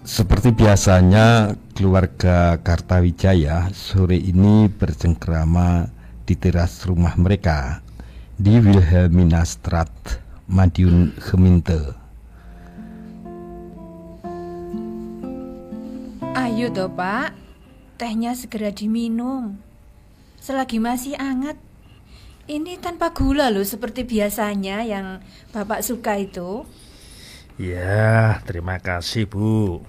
Seperti biasanya, keluarga Kartawijaya sore ini bercengkrama di teras rumah mereka di Wilhelminastraat, Madiun Gemeente. Ayo toh Pak, tehnya segera diminum. Selagi masih hangat. Ini tanpa gula loh, seperti biasanya yang Bapak suka itu. Ya, terima kasih Bu.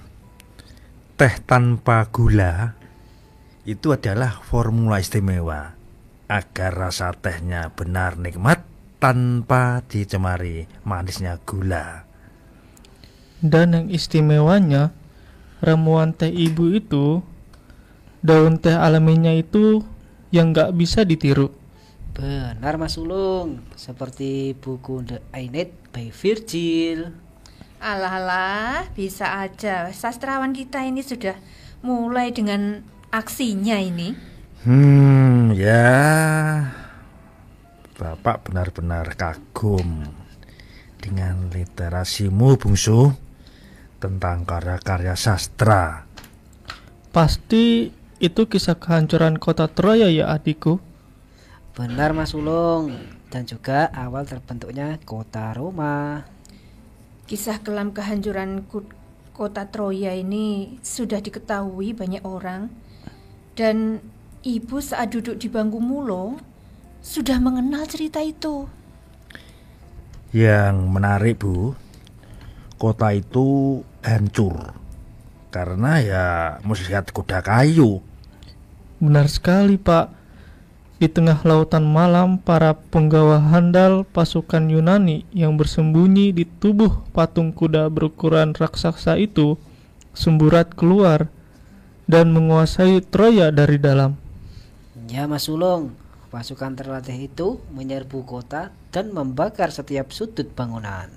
Teh tanpa gula itu adalah formula istimewa agar rasa tehnya benar nikmat tanpa dicemari manisnya gula. Dan yang istimewanya, ramuan teh ibu itu, daun teh alaminya itu yang gak bisa ditiru. Benar Mas Ulung, seperti buku The Aeneid by Virgil. Alah, bisa aja. Sastrawan kita ini sudah mulai dengan aksinya ini. Ya, Bapak benar-benar kagum dengan literasimu Bungsu tentang karya-karya sastra. Pasti itu kisah kehancuran kota Troya ya adikku. Benar Mas Ulung, dan juga awal terbentuknya kota Roma. Kisah kelam kehancuran kota Troya ini sudah diketahui banyak orang. Dan ibu saat duduk di bangku mulo sudah mengenal cerita itu. Yang menarik Bu, kota itu hancur karena ya muslihat kuda kayu. Benar sekali Pak. Di tengah lautan malam, para penggawa handal pasukan Yunani yang bersembunyi di tubuh patung kuda berukuran raksasa itu semburat keluar dan menguasai Troya dari dalam. Ya Mas Ulung, pasukan terlatih itu menyerbu kota dan membakar setiap sudut bangunan.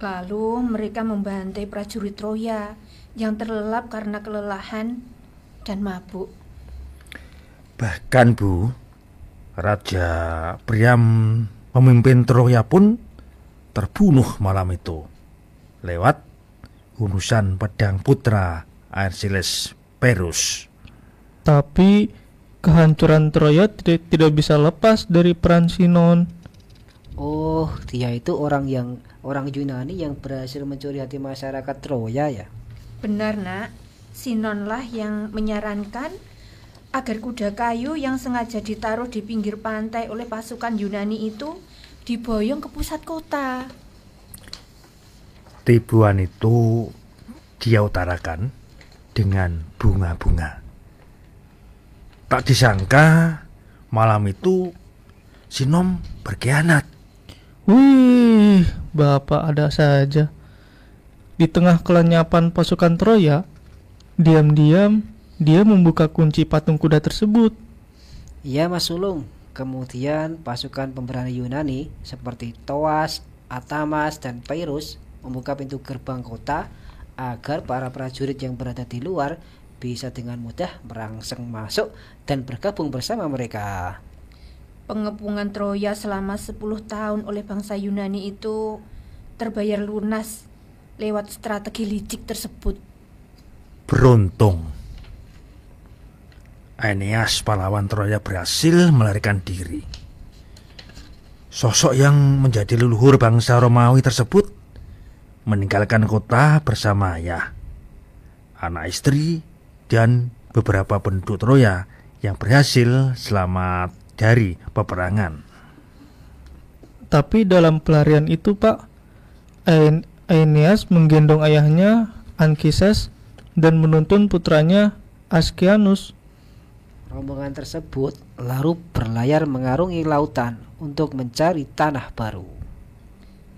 Lalu mereka membantai prajurit Troya yang terlelap karena kelelahan dan mabuk. Bahkan Bu, Raja Priam pemimpin Troya pun terbunuh malam itu lewat urusan pedang putra Achilles Perus. Tapi kehancuran Troya tidak bisa lepas dari peran Sinon. Oh, dia itu orang Yunani yang berhasil mencuri hati masyarakat Troya ya. Benar nak, Sinonlah yang menyarankan agar kuda kayu yang sengaja ditaruh di pinggir pantai oleh pasukan Yunani itu diboyong ke pusat kota. Tipuan itu dia utarakan dengan bunga-bunga. Tak disangka malam itu Sinom berkhianat. Wih, Bapak ada saja. Di tengah kelenyapan pasukan Troya, diam-diam dia membuka kunci patung kuda tersebut. Iya Mas Sulung, kemudian pasukan pemberani Yunani seperti Thoas, Atamas, dan Pyrrhus membuka pintu gerbang kota agar para prajurit yang berada di luar bisa dengan mudah merangsek masuk dan bergabung bersama mereka. Pengepungan Troya selama 10 tahun oleh bangsa Yunani itu terbayar lunas lewat strategi licik tersebut. Beruntung Aeneas pahlawan Troya berhasil melarikan diri. Sosok yang menjadi leluhur bangsa Romawi tersebut meninggalkan kota bersama ayah, anak istri, dan beberapa penduduk Troya yang berhasil selamat dari peperangan. Tapi dalam pelarian itu Pak, Aeneas menggendong ayahnya Anchises dan menuntun putranya Ascanius. Rombongan tersebut lalu berlayar mengarungi lautan untuk mencari tanah baru.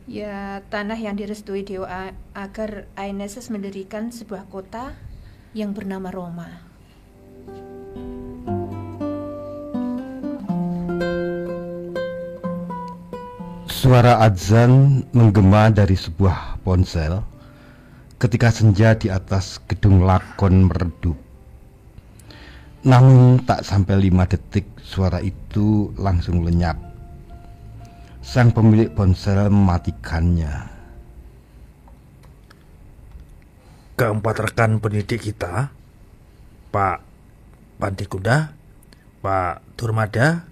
Ya, tanah yang direstui dewa agar Aeneas mendirikan sebuah kota yang bernama Roma. Suara adzan menggema dari sebuah ponsel ketika senja di atas gedung lakon meredup. Namun tak sampai 5 detik suara itu langsung lenyap. Sang pemilik ponsel mematikannya. keempat rekan pendidik kita, Pak Pandikunda, Pak Durmada,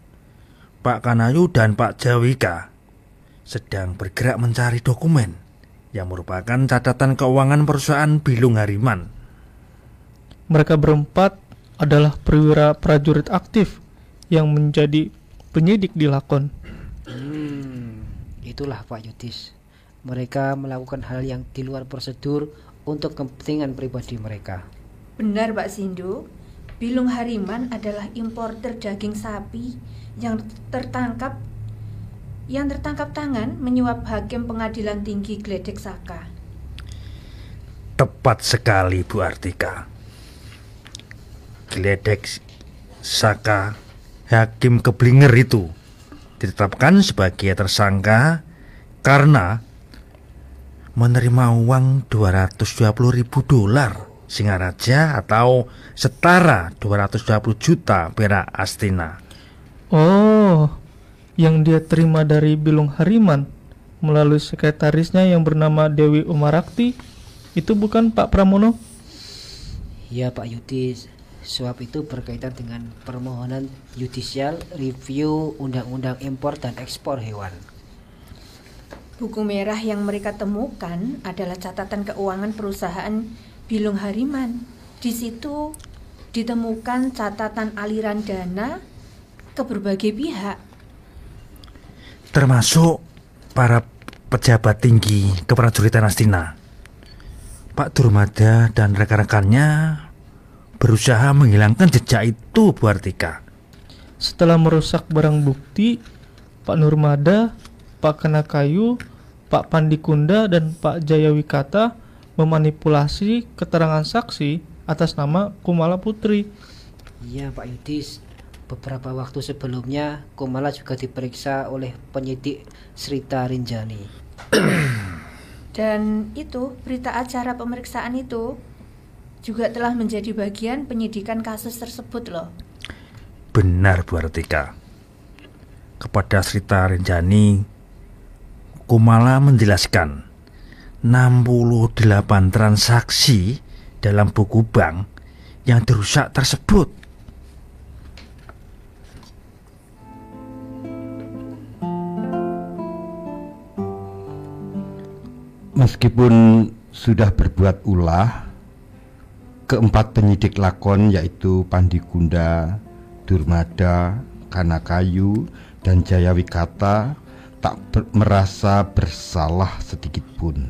Pak Kanayu, dan Pak Jawika sedang bergerak mencari dokumen yang merupakan catatan keuangan perusahaan Bilung Hariman. Mereka berempat adalah perwira prajurit aktif yang menjadi penyidik di lakon. Itulah Pak Yudis. Mereka melakukan hal yang di luar prosedur untuk kepentingan pribadi mereka. Benar Pak Sindu, Bilung Hariman adalah importer daging sapi yang tertangkap tangan menyuap Hakim Pengadilan Tinggi Gledek Saka. Tepat sekali Bu Artika. Gledek Saka, Hakim Keblinger itu ditetapkan sebagai tersangka karena menerima uang $220.000 Singaraja atau setara 220 juta perak Astina. Oh, yang dia terima dari Bilung Hariman melalui sekretarisnya yang bernama Dewi Umarakti, itu bukan Pak Pramono? Ya Pak Yudis, suap itu berkaitan dengan permohonan judicial review Undang-Undang Impor dan Ekspor Hewan. Buku merah yang mereka temukan adalah catatan keuangan perusahaan Bilung Hariman. Di situ ditemukan catatan aliran dana ke berbagai pihak, termasuk para pejabat tinggi keprajuritan Astina. Pak Durmada dan rekan-rekannya berusaha menghilangkan jejak itu, Bu Artika. Setelah merusak barang bukti, Pak Nurmada, Pak Kanakayu, Pak Pandikunda, dan Pak Jayawikata memanipulasi keterangan saksi atas nama Kumala Putri. Iya Pak Yudis, beberapa waktu sebelumnya Kumala juga diperiksa oleh penyidik Srita Rinjani. dan itu berita acara pemeriksaan itu juga telah menjadi bagian penyidikan kasus tersebut loh. Benar Bu Artika. Kepada Srita Rinjani, Kumala menjelaskan 68 transaksi dalam buku bank yang dirusak tersebut. Meskipun sudah berbuat ulah, keempat penyidik lakon yaitu Pandikunda, Durmada, Kanakayu, dan Jayawikata tak merasa bersalah sedikit pun.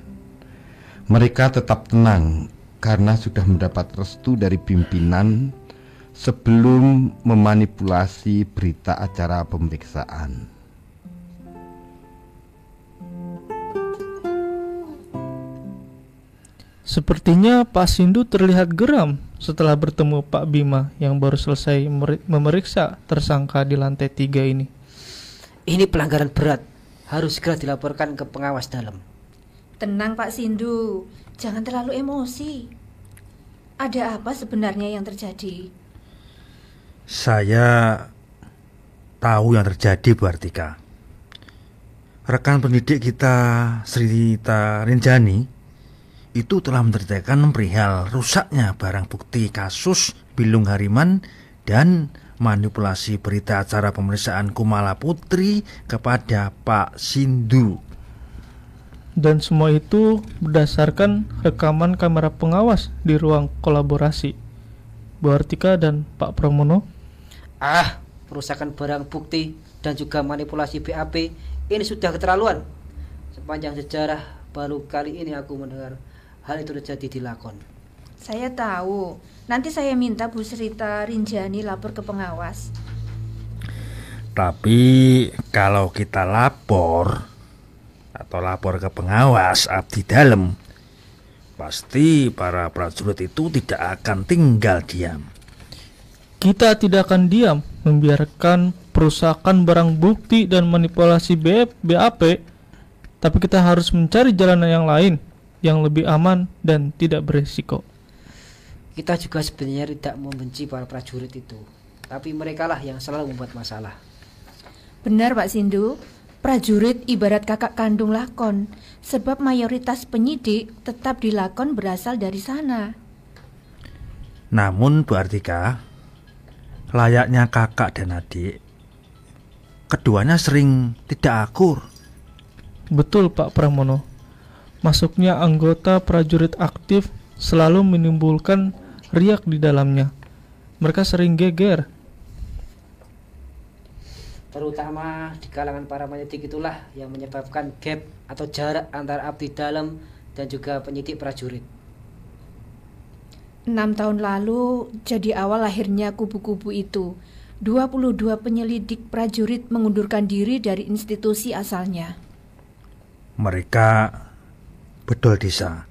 Mereka tetap tenang karena sudah mendapat restu dari pimpinan sebelum memanipulasi berita acara pemeriksaan. Sepertinya Pak Sindu terlihat geram setelah bertemu Pak Bima yang baru selesai memeriksa tersangka di lantai 3 ini. Ini pelanggaran berat, harus segera dilaporkan ke pengawas dalam. Tenang Pak Sindu, jangan terlalu emosi. Ada apa sebenarnya yang terjadi? Saya tahu yang terjadi, Bu Artika. Rekan pendidik kita, Srita Rinjani, itu telah menceritakan perihal rusaknya barang bukti kasus Bilung Hariman dan manipulasi berita acara pemeriksaan Kumala Putri kepada Pak Sindu. Dan semua itu berdasarkan rekaman kamera pengawas di ruang kolaborasi. Bu Artika dan Pak Pramono. Perusakan barang bukti dan juga manipulasi BAP ini sudah keterlaluan. Sepanjang sejarah baru kali ini aku mendengar hal itu terjadi di lakon. Saya tahu. Nanti saya minta Bu Srita Rinjani lapor ke pengawas. Tapi kalau kita lapor ke pengawas abdi dalam, pasti para prajurit itu tidak akan tinggal diam. Kita tidak akan diam membiarkan perusakan barang bukti dan manipulasi BAP, tapi kita harus mencari jalan yang lain yang lebih aman dan tidak berisiko. Kita juga sebenarnya tidak membenci para prajurit itu, tapi merekalah yang selalu membuat masalah. Benar Pak Sindu, Prajurit ibarat kakak kandung lakon, sebab mayoritas penyidik tetap di lakon berasal dari sana. Namun Bu Artika, layaknya kakak dan adik, keduanya sering tidak akur. Betul Pak Pramono. Masuknya anggota prajurit aktif selalu menimbulkan riak di dalamnya. Mereka sering geger. Terutama di kalangan para penyidik itulah yang menyebabkan gap atau jarak antara abdi dalam dan juga penyidik prajurit. 6 tahun lalu jadi awal lahirnya kubu-kubu itu. 22 penyelidik prajurit mengundurkan diri dari institusi asalnya. Mereka bedol desa,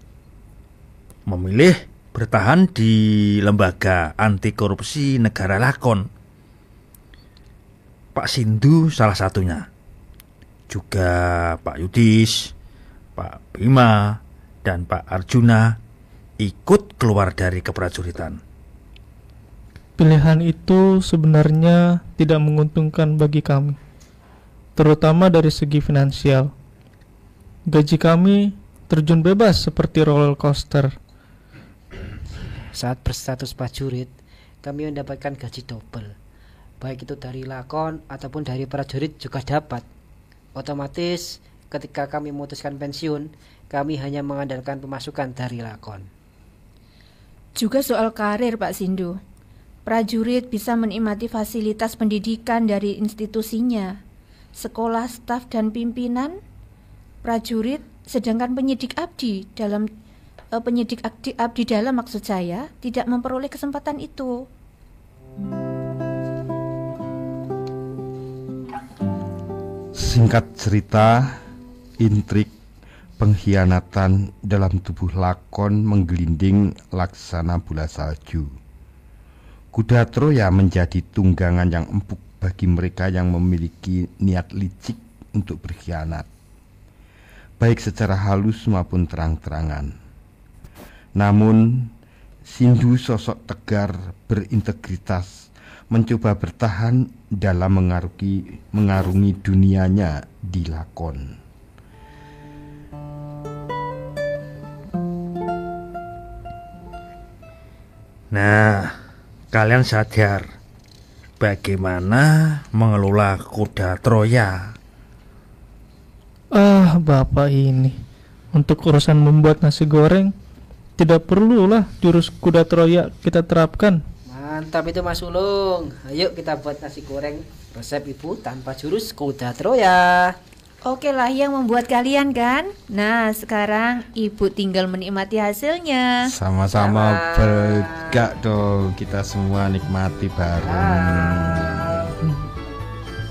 memilih bertahan di lembaga anti korupsi negara lakon. Pak Sindu salah satunya. Juga Pak Yudis, Pak Bima, dan Pak Arjuna ikut keluar dari keprajuritan. Pilihan itu sebenarnya tidak menguntungkan bagi kami, terutama dari segi finansial. Gaji kami terjun bebas seperti roller coaster. Saat berstatus prajurit, kami mendapatkan gaji double. Baik itu dari lakon ataupun dari prajurit juga dapat. Otomatis ketika kami memutuskan pensiun, kami hanya mengandalkan pemasukan dari lakon. Juga soal karir Pak Sindu. Prajurit bisa menikmati fasilitas pendidikan dari institusinya, sekolah, staf, dan pimpinan prajurit, sedangkan penyidik abdi dalam maksud saya tidak memperoleh kesempatan itu. Singkat cerita, intrik pengkhianatan dalam tubuh lakon menggelinding laksana bola salju. Kuda Troya menjadi tunggangan yang empuk bagi mereka yang memiliki niat licik untuk berkhianat, baik secara halus maupun terang-terangan. Namun, Sindu sosok tegar berintegritas mencoba bertahan dalam mengarungi dunianya di lakon. Nah, kalian sadar bagaimana mengelola kuda Troya? Bapak ini, untuk urusan membuat nasi goreng, tidak perlulah jurus kuda Troya kita terapkan. Mantap itu Mas Ulung. Ayo kita buat nasi goreng resep ibu tanpa jurus kuda Troya. Oke lah yang membuat kalian kan. Nah sekarang ibu tinggal menikmati hasilnya. Sama-sama bergak dong, kita semua nikmati bareng.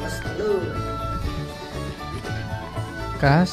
Mas Ulung. Kas,